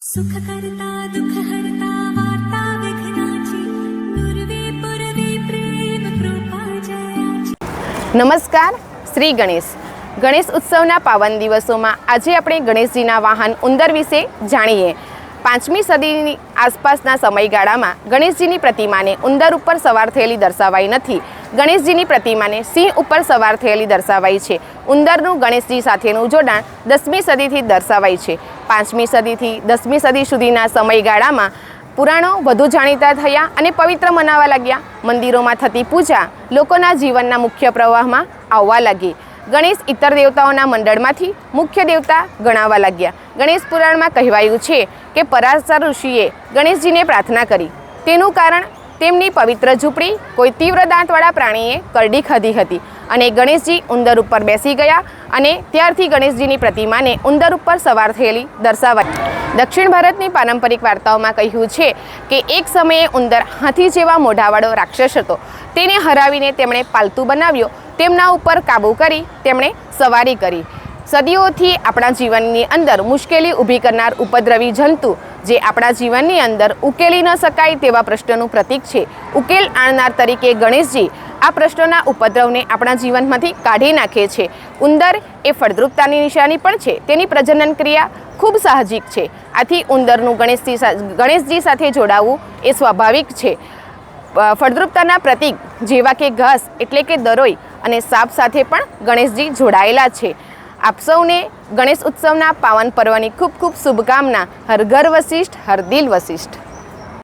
सुख करता दुख हरता वार्ता विघ्नाची पूर्वे पूर्वे प्रेम कृपा जयाची। નમસ્કાર, શ્રી ગણેશ ઉત્સવના પાવન દિવસોમાં આજે આપણે ગણેશજીના વાહન ઉંદર વિશે જાણીએ। 5મી સદીની આસપાસના સમયગાળામાં ગણેશજીની પ્રતિમાને ઉંદર ઉપર સવાર થયેલી દર્શાવાઈ નથી, ગણેશજીની પ્રતિમાને સિંહ ઉપર સવાર થયેલી દર્શાવાઈ છે। ઉંદરનું ગણેશજી સાથેનું જોડાણ 10મી સદીથી દર્શાવાય છે। 5મી સદીથી 10મી સદી સુધીના સમયગાળામાં પુરાણો વધુ જાણીતા થયા અને પવિત્ર મનાવા લાગ્યા। મંદિરોમાં થતી પૂજા લોકોના જીવનના મુખ્ય પ્રવાહમાં આવવા લાગી। ગણેશ ઇતર દેવતાઓના મંડળમાંથી મુખ્ય દેવતા ગણાવા લાગ્યા। ગણેશ પુરાણમાં કહેવાયું છે કે પરાશર ઋષિએ ગણેશજીને પ્રાર્થના કરી, તેનું કારણ તેમની પવિત્ર ઝૂંપડી કોઈ તીવ્ર દાંતવાળા પ્રાણીએ કરડી ખાધી હતી અને ગણેશજી ઉંદર ઉપર બેસી ગયા અને ત્યારથી ગણેશજીની પ્રતિમાને ઉંદર ઉપર સવાર થયેલી દર્શાવાઈ। દક્ષિણ ભારતની પારંપરિક વાર્તાઓમાં કહ્યું છે કે એક સમયે ઉંદર હાથી જેવા મોઢાવાળો રાક્ષસ હતો, તેને હરાવીને તેમણે પાલતુ બનાવ્યો, તેમના ઉપર કાબૂ કરી તેમણે સવારી કરી। સદીઓથી આપણા જીવનની અંદર મુશ્કેલી ઊભી કરનાર ઉપદ્રવી જંતુ જે આપણા જીવનની અંદર ઉકેલી ન શકાય તેવા પ્રશ્નનું પ્રતીક છે, ઉકેલ આણનાર તરીકે ગણેશજી આ પ્રશ્નોના ઉપદ્રવને આપણા જીવનમાંથી કાઢી નાખે છે। ઉંદર એ ફળદ્રુપતાની નિશાની પણ છે, તેની પ્રજનન ક્રિયા ખૂબ સાહજિક છે, આથી ઉંદરનું ગણેશજી સાથે જોડાવવું એ સ્વાભાવિક છે। ફળદ્રુપતાના પ્રતીક જેવા કે ઘાસ એટલે કે દરોઈ અને સાપ સાથે પણ ગણેશજી જોડાયેલા છે। આપ સૌને ગણેશ ઉત્સવના પાવન પર્વની ખૂબ ખૂબ શુભકામના। હર ઘર વશિષ્ઠ, હર દિલ વશિષ્ઠ।